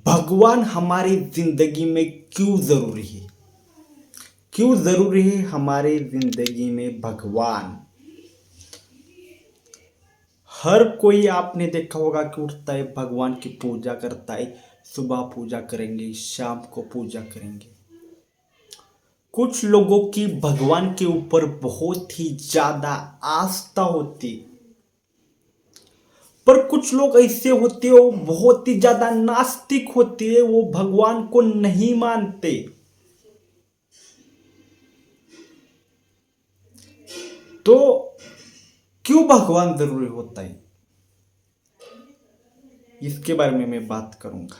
भगवान हमारी जिंदगी में क्यों जरूरी है? क्यों जरूरी है हमारी जिंदगी में भगवान? हर कोई आपने देखा होगा कि उठता है, भगवान की पूजा करता है। सुबह पूजा करेंगे, शाम को पूजा करेंगे। कुछ लोगों की भगवान के ऊपर बहुत ही ज्यादा आस्था होती, पर कुछ लोग ऐसे होते हो बहुत ही ज्यादा नास्तिक होते हैं, वो भगवान को नहीं मानते। तो क्यों भगवान जरूरी होता है, इसके बारे में मैं बात करूंगा।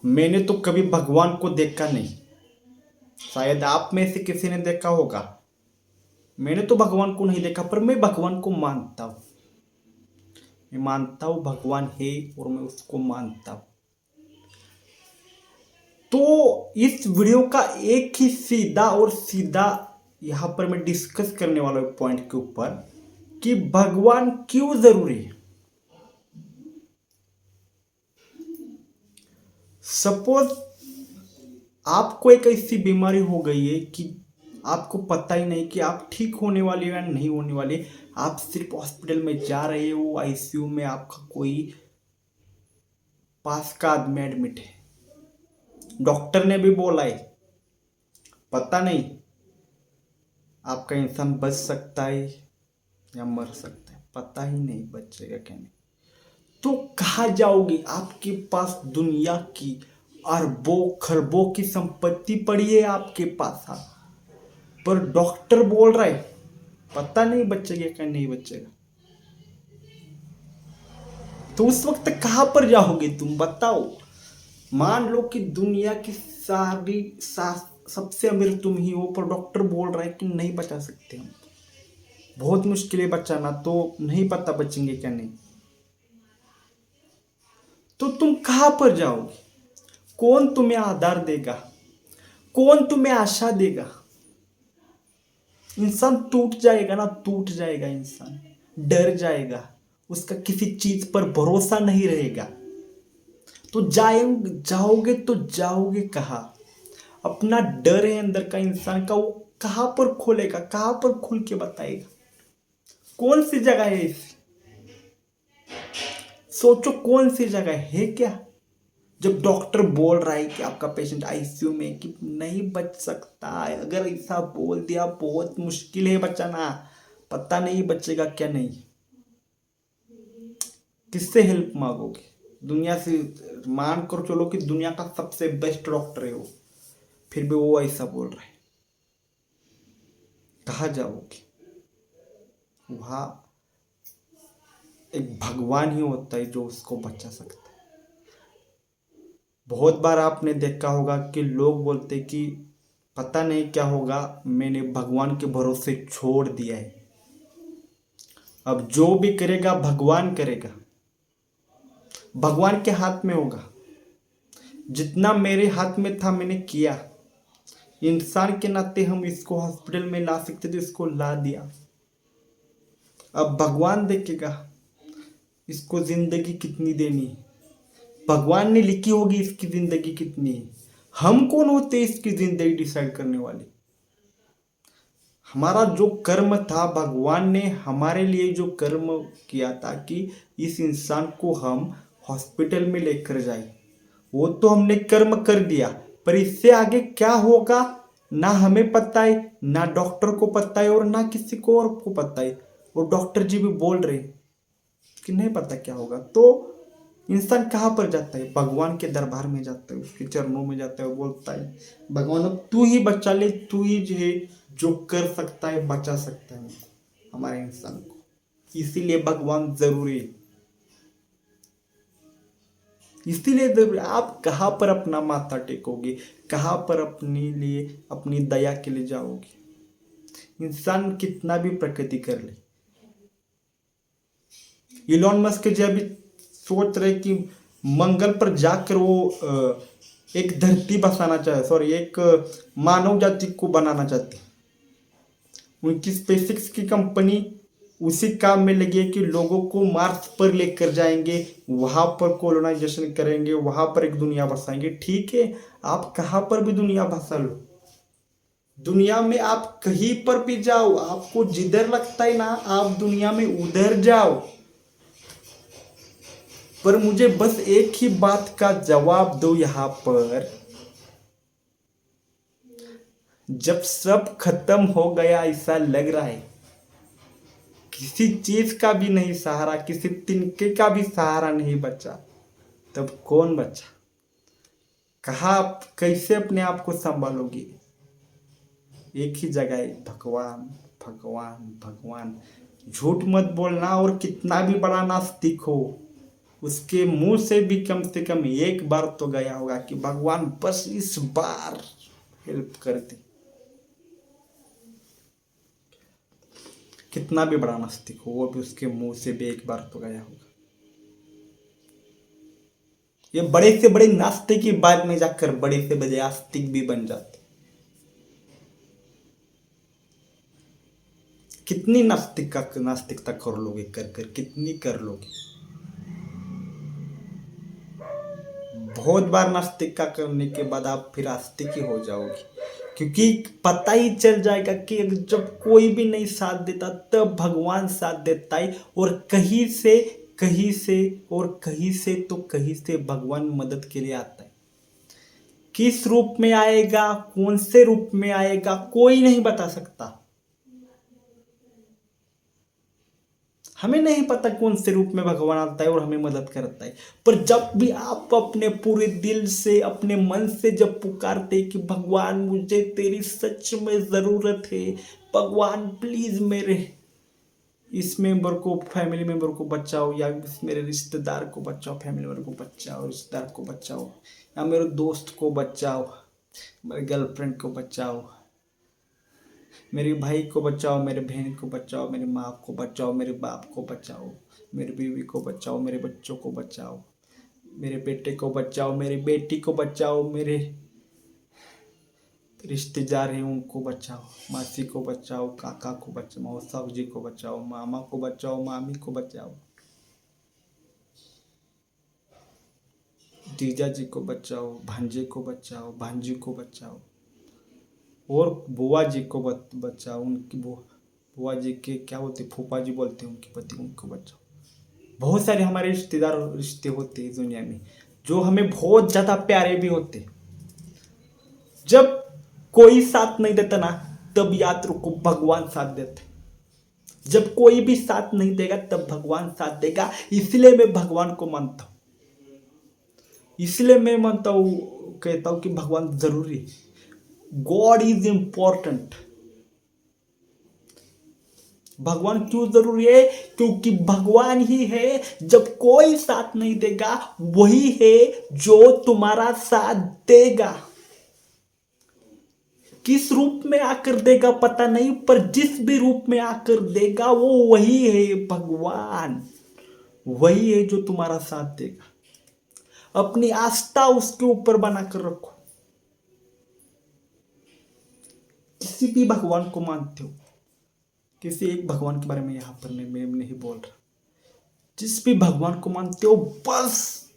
मैंने तो कभी भगवान को देखा नहीं, शायद आप में से किसी ने देखा होगा। मैंने तो भगवान को नहीं देखा, पर मैं भगवान को मानता हूं। मैं मानता हूं भगवान है और मैं उसको मानता हूं। तो इस वीडियो का एक ही सीधा और सीधा यहां पर मैं डिस्कस करने वाला हूं पॉइंट के ऊपर कि भगवान क्यों जरूरी है। सपोज आपको एक ऐसी बीमारी हो गई है कि आपको पता ही नहीं कि आप ठीक होने वाले हो या नहीं होने वाले। आप सिर्फ हॉस्पिटल में जा रहे हो, आईसीयू में आपका कोई पास का आदमी एडमिट है, डॉक्टर ने भी बोला है पता नहीं आपका इंसान बच सकता है या मर सकता है, पता ही नहीं बचेगा क्या नहीं। तो कहाँ जाओगे? आपके पास दुनिया की अरबों खरबों की संपत्ति पड़ी है आपके पास, पर डॉक्टर बोल रहा है पता नहीं बचेगा क्या नहीं बचेगा। तो उस वक्त कहां पर जाओगे तुम बताओ? मान लो कि दुनिया की सबसे अमीर तुम ही हो, पर डॉक्टर बोल रहा है कि नहीं बचा सकते हम, बहुत मुश्किल है बचाना, तो नहीं पता बचेंगे क्या नहीं। तो तुम कहां पर जाओगे? कौन तुम्हें आधार देगा? कौन तुम्हें आशा देगा? इंसान टूट जाएगा ना, टूट जाएगा इंसान, डर जाएगा, उसका किसी चीज पर भरोसा नहीं रहेगा। तो जाओगे तो जाओगे कहाँ? अपना डर है अंदर का इंसान का, वो कहां पर खोलेगा, कहां पर खुल के बताएगा? कौन सी जगह है ऐसी? सोचो कौन सी जगह है क्या जब डॉक्टर बोल रहा है कि आपका पेशेंट आईसीयू में कि नहीं बच सकता है। अगर ऐसा बोल दिया बहुत मुश्किल है बचाना, पता नहीं बचेगा क्या नहीं। किससे हेल्प मांगोगे? दुनिया से मान कर चलो कि दुनिया का सबसे बेस्ट डॉक्टर है वो, फिर भी वो ऐसा बोल रहा है, कहाँ जाओगे? वहां एक भगवान ही होता है जो उसको बचा सकता है। बहुत बार आपने देखा होगा कि लोग बोलते कि पता नहीं क्या होगा, मैंने भगवान के भरोसे छोड़ दिया है, अब जो भी करेगा भगवान करेगा, भगवान के हाथ में होगा। जितना मेरे हाथ में था मैंने किया, इंसान के नाते हम इसको हॉस्पिटल में ला सकते थे, इसको ला दिया, अब भगवान देखेगा इसको जिंदगी कितनी देनी है। भगवान ने लिखी होगी इसकी जिंदगी कितनी है, हम कौन होते इसकी जिंदगी डिसाइड करने वाले? हमारा जो कर्म था, भगवान ने हमारे लिए जो कर्म किया था कि इस इंसान को हम हॉस्पिटल में लेकर जाए, वो तो हमने कर्म कर दिया, पर इससे आगे क्या होगा ना हमें पता है, ना डॉक्टर को पता है और ना किसी को और को पता है। और डॉक्टर जी भी बोल रहे कि नहीं पता क्या होगा। तो इंसान कहाँ पर जाता है? भगवान के दरबार में जाता है, उसके चरणों में जाता है, बोलता है भगवान अब तू ही बचा ले, तू ही जो है जो कर सकता है, बचा सकता है हमारे इंसान को। इसीलिए भगवान जरूरी है, इसीलिए जरूरी। आप कहाँ पर अपना माथा टेकोगे? कहाँ पर अपने लिए अपनी दया के लिए जाओगे? इंसान कितना भी प्रगति कर ले, इलॉन मस्क जो अभी सोच रहे कि मंगल पर जाकर वो एक धरती बसाना चाहे, सॉरी एक मानव जाति को बनाना चाहते। उनकी स्पेसएक्स की कंपनी उसी काम में लगे कि लोगों को मार्स पर लेकर जाएंगे, वहां पर कॉलोनाइजेशन करेंगे, वहां पर एक दुनिया बसाएंगे। ठीक है, आप कहां पर भी दुनिया बसा लो, दुनिया में आप कहीं पर भी जाओ, आपको जिधर लगता है ना आप दुनिया में उधर जाओ, पर मुझे बस एक ही बात का जवाब दो यहां पर, जब सब खत्म हो गया ऐसा लग रहा है, किसी चीज का भी नहीं सहारा, किसी तिनके का भी सहारा नहीं बचा, तब कौन बचा? कहा आप कैसे अपने आप को संभालोगे? एक ही जगह है, भगवान भगवान भगवान। झूठ मत बोलना, और कितना भी बड़ा नास्तिक हो उसके मुंह से कम एक बार तो गया होगा कि भगवान बस इस बार हेल्प कर दे। कितना भी बड़ा नास्तिक हो वो भी उसके मुंह से भी एक बार तो गया होगा। ये बड़े से बड़े नास्तिक की बाद में जाकर बड़े से बड़े आस्तिक भी बन जाते। कितनी नास्तिकता कर लोगे, कर कितनी कर लोगे? बहुत बार नास्तिकता करने के बाद आप फिर आस्तिक ही हो जाओगे, क्योंकि पता ही चल जाएगा कि जब कोई भी नहीं साथ देता तब भगवान साथ देता है, और कहीं से और कहीं से तो कहीं से भगवान मदद के लिए आता है। किस रूप में आएगा, कौन से रूप में आएगा, कोई नहीं बता सकता। हमें नहीं पता कौन से रूप में भगवान आता है और हमें मदद करता है, पर जब भी आप अपने पूरे दिल से, अपने मन से जब पुकारते कि भगवान मुझे तेरी सच में जरूरत है, भगवान प्लीज मेरे इस मेंबर को, फैमिली मेंबर को बचाओ, या मेरे रिश्तेदार को बचाओ, फैमिली मेंबर को बचाओ, रिश्तेदार को बचाओ, या मेरे दोस्त को बचाओ, मेरे गर्लफ्रेंड को बचाओ, मेरे भाई को बचाओ, मेरे बहन को बचाओ, मेरी माँ को बचाओ, मेरे बाप को बचाओ, मेरी बीवी को बचाओ, मेरे बच्चों को बचाओ, मेरे बेटे को बचाओ, मेरी बेटी को बचाओ, मेरे रिश्तेदार हैं उनको बचाओ, मासी को बचाओ, काका को बचाओ, मौसा जी को बचाओ, मामा को बचाओ, मामी को बचाओ, जीजा जी को बचाओ, भांजे को बचाओ, भांजी को बचाओ, और बुआ जी को बचाओ, उनकी बुआ जी के क्या बोलते, फूफा जी बोलते हैं, उनके पति, उनको बचाओ। बहुत सारे हमारे रिश्तेदार रिश्ते होते हैं दुनिया में जो हमें बहुत ज्यादा प्यारे भी होते। जब कोई साथ नहीं देता ना तब याद रखो भगवान साथ देते। जब कोई भी साथ नहीं देगा तब भगवान साथ देगा। इसलिए मैं भगवान को मानता हूं, इसलिए मैं मानता हूं, कहता हूं कि भगवान जरूरी है। God is important. भगवान क्यों जरूरी है? क्योंकि भगवान ही है, जब कोई साथ नहीं देगा वही है जो तुम्हारा साथ देगा। किस रूप में आकर देगा पता नहीं, पर जिस भी रूप में आकर देगा वो वही है भगवान, वही है जो तुम्हारा साथ देगा। अपनी आस्था उसके ऊपर बनाकर रखो। किसी भी भगवान को मानते हो, किसी एक भगवान के बारे में यहां पर मैं नहीं बोल रहा, जिस भी भगवान को मानते हो, बस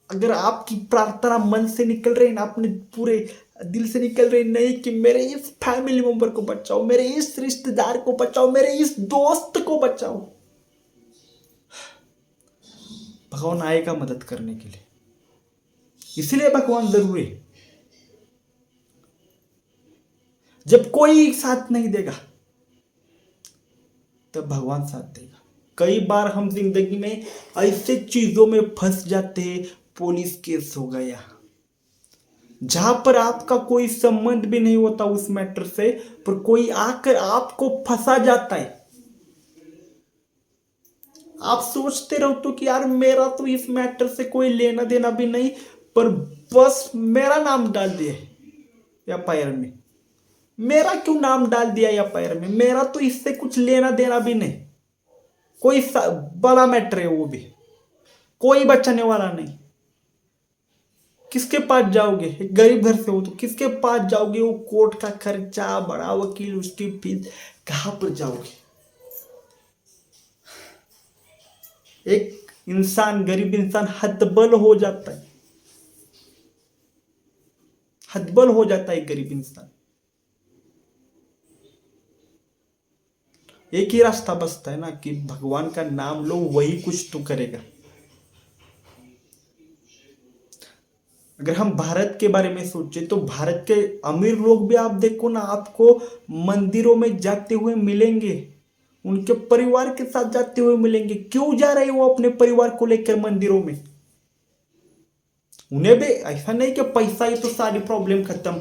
अगर आपकी प्रार्थना मन से निकल रही है ना, अपने पूरे दिल से निकल रही नहीं कि मेरे इस फैमिली मेंबर को बचाओ, मेरे इस रिश्तेदार को बचाओ, मेरे इस दोस्त को बचाओ, भगवान आएगा मदद करने के लिए। इसलिए भगवान जरूरी है। जब कोई साथ नहीं देगा तब भगवान साथ देगा। कई बार हम जिंदगी में ऐसे चीजों में फंस जाते हैं, पुलिस केस हो गया, जहां पर आपका कोई संबंध भी नहीं होता उस मैटर से, पर कोई आकर आपको फंसा जाता है। आप सोचते रहो तो कि यार मेरा तो इस मैटर से कोई लेना देना भी नहीं, पर बस मेरा नाम डाल दिया एफआईआर में। मेरा क्यों नाम डाल दिया एफआईआर में? मेरा तो इससे कुछ लेना देना भी नहीं। कोई बड़ा मैटर है वो भी, कोई बचाने वाला नहीं। किसके पास जाओगे? एक गरीब घर से हो तो किसके पास जाओगे? वो कोर्ट का खर्चा, बड़ा वकील, उसकी फीस, कहां पर जाओगे? एक इंसान, गरीब इंसान हतबल हो जाता है, हतबल हो जाता है एक गरीब इंसान। एक ही रास्ता बचता है ना कि भगवान का नाम लो, वही कुछ तो करेगा। अगर हम भारत के बारे में सोचे तो भारत के अमीर लोग भी आप देखो ना, आपको मंदिरों में जाते हुए मिलेंगे, उनके परिवार के साथ जाते हुए मिलेंगे। क्यों जा रहे हैं वो अपने परिवार को लेकर मंदिरों में? उन्हें भी ऐसा नहीं कि पैसा ही तो सारी प्रॉब्लम खत्म।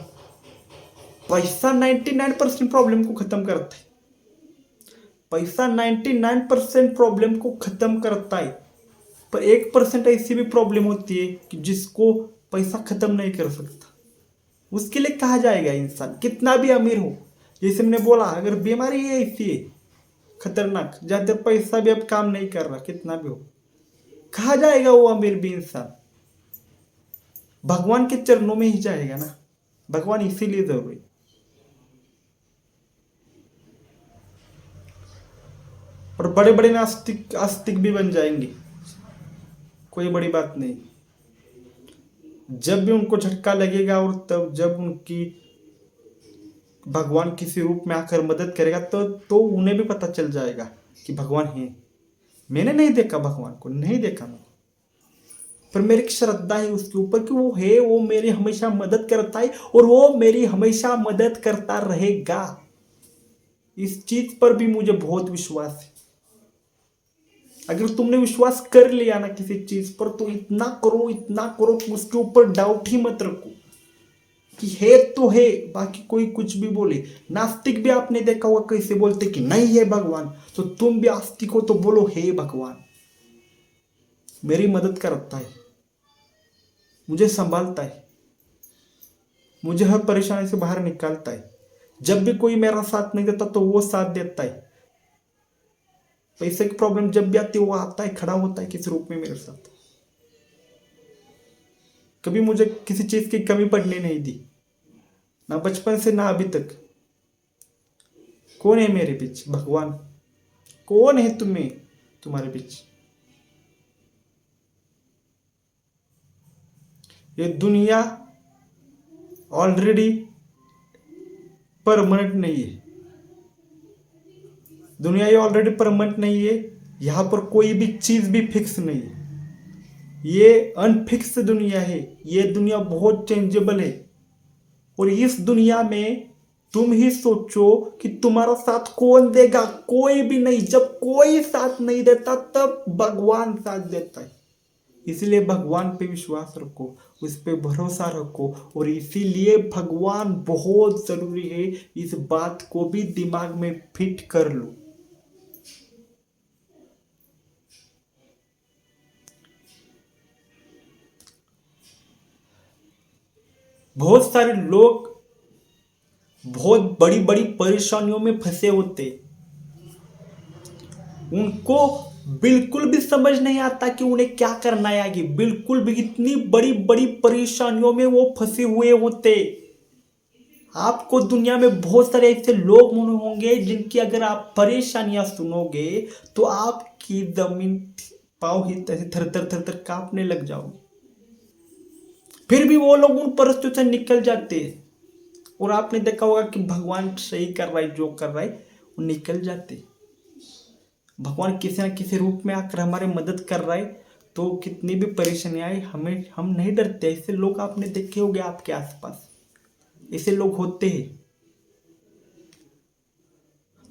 पैसा 99% प्रॉब्लम को खत्म करता है। पैसा 99% प्रॉब्लम को खत्म करता है, पर 1% ऐसी भी प्रॉब्लम होती है कि जिसको पैसा खत्म नहीं कर सकता। उसके लिए कहा जाएगा इंसान कितना भी अमीर हो। जैसे मैंने बोला, अगर बीमारी है ऐसी है खतरनाक, ज्यादा पैसा भी अब काम नहीं कर रहा, कितना भी हो, कहा जाएगा वो अमीर भी इंसान? भगवान के चरणों में ही जाएगा ना। भगवान इसीलिए जरूरी। और बड़े बड़े नास्तिक आस्तिक भी बन जाएंगे, कोई बड़ी बात नहीं। जब भी उनको झटका लगेगा और तब जब उनकी भगवान किसी रूप में आकर मदद करेगा तो उन्हें भी पता चल जाएगा कि भगवान है। मैंने नहीं देखा भगवान को, नहीं देखा मैं, पर मेरी श्रद्धा है उसके ऊपर कि वो है, वो मेरी हमेशा मदद करता है और वो मेरी हमेशा मदद करता रहेगा। इस चीज पर भी मुझे बहुत विश्वास है। अगर तुमने विश्वास कर लिया ना किसी चीज पर, तो इतना करो, इतना करो कि उसके ऊपर डाउट ही मत रखो कि है तो है, बाकी कोई कुछ भी बोले। नास्तिक भी आपने देखा होगा कैसे बोलते कि नहीं है भगवान, तो तुम भी आस्तिक हो तो बोलो हे भगवान मेरी मदद करता है, मुझे संभालता है, मुझे हर परेशानी से बाहर निकालता है। जब भी कोई मेरा साथ नहीं देता तो वो साथ देता है। पैसे की प्रॉब्लम जब भी आती है वो आता है, खड़ा होता है किसी रूप में मेरे साथ। कभी मुझे किसी चीज की कमी पड़ने नहीं दी, ना बचपन से ना अभी तक। कौन है मेरे बीच? भगवान। कौन है तुम्हें, तुम्हारे बीच? ये दुनिया ऑलरेडी परमानेंट नहीं है। दुनिया ये ऑलरेडी परमानेंट नहीं है। यहां पर कोई भी चीज भी फिक्स नहीं है। ये अनफिक्स दुनिया है। ये दुनिया बहुत चेंजेबल है। और इस दुनिया में तुम ही सोचो कि तुम्हारा साथ कौन देगा? कोई भी नहीं। जब कोई साथ नहीं देता तब भगवान साथ देता है। इसलिए भगवान पे विश्वास रखो, उस पे भरोसा रखो, और इसीलिए भगवान बहुत जरूरी है। इस बात को भी दिमाग में फिट कर लो। बहुत सारे लोग बहुत बड़ी बड़ी परेशानियों में फंसे होते, उनको बिल्कुल भी समझ नहीं आता कि उन्हें क्या करना है आगे। बिल्कुल भी इतनी बड़ी बड़ी परेशानियों में वो फंसे हुए होते। आपको दुनिया में बहुत सारे ऐसे लोग होंगे जिनकी अगर आप परेशानियां सुनोगे तो आपकी जमीन पाँव ही थर थर थर थर कांपने लग जाओगे। फिर भी वो लोग उन परिस्थितियों से निकल जाते हैं। और आपने देखा होगा कि भगवान सही कर रहा है, जो कर रहा है वो निकल जाते। भगवान किसी न किसी रूप में आकर हमारे मदद कर रहा है, तो कितनी भी परेशानी आए हम नहीं डरते। ऐसे लोग आपने देखे होंगे आपके आसपास, ऐसे लोग होते हैं।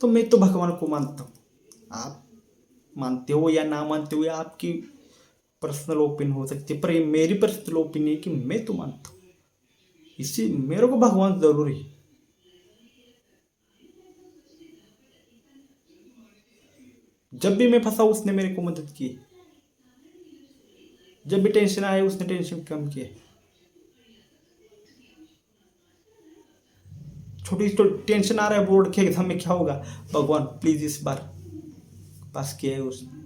तो मैं तो भगवान को मानता हूँ। आप मानते हो या ना मानते हो, या आपकी पर्सनल ओपिनियन हो सकती है, पर ये मेरी पर्सनल ओपिनियन है कि मैं तो मानता हूँ। इसी मेरे को भगवान जरूरी है। जब भी मैं फंसा उसने मेरे को मदद की। जब भी टेंशन आए उसने टेंशन कम किया। छोटी सी टेंशन आ रहा है बोर्ड के एग्जाम में, क्या होगा, भगवान प्लीज इस बार पास किया है उसने।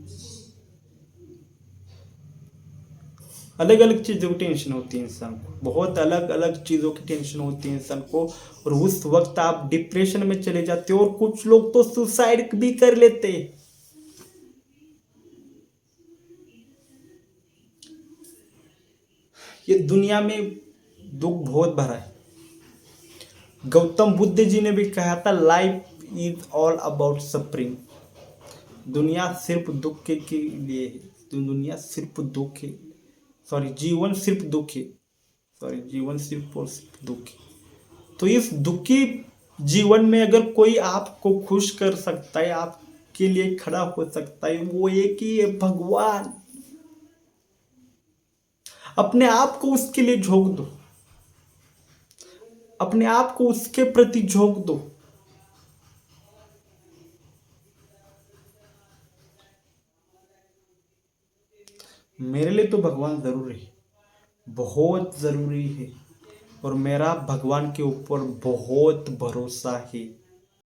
अलग अलग चीज़ों की टेंशन होती है इंसान को, बहुत अलग अलग चीज़ों की टेंशन होती है इंसान को, और उस वक्त आप डिप्रेशन में चले जाते हो। और कुछ लोग तो सुसाइड भी कर लेते हैं। ये दुनिया में दुख बहुत भरा है। गौतम बुद्ध जी ने भी कहा था, life is all about suffering. दुनिया सिर्फ दुख के लिए है। दुनिया सिर्फ दुख है। सॉरी, जीवन सिर्फ दुख है। सॉरी, जीवन सिर्फ और सिर्फ दुख है। तो इस दुखी जीवन में अगर कोई आपको खुश कर सकता है, आपके लिए खड़ा हो सकता है, वो एक ही है, भगवान। अपने आप को उसके लिए झोंक दो, अपने आप को उसके प्रति झोंक दो। मेरे लिए तो भगवान जरूरी है, बहुत जरूरी है, और मेरा भगवान के ऊपर बहुत भरोसा है।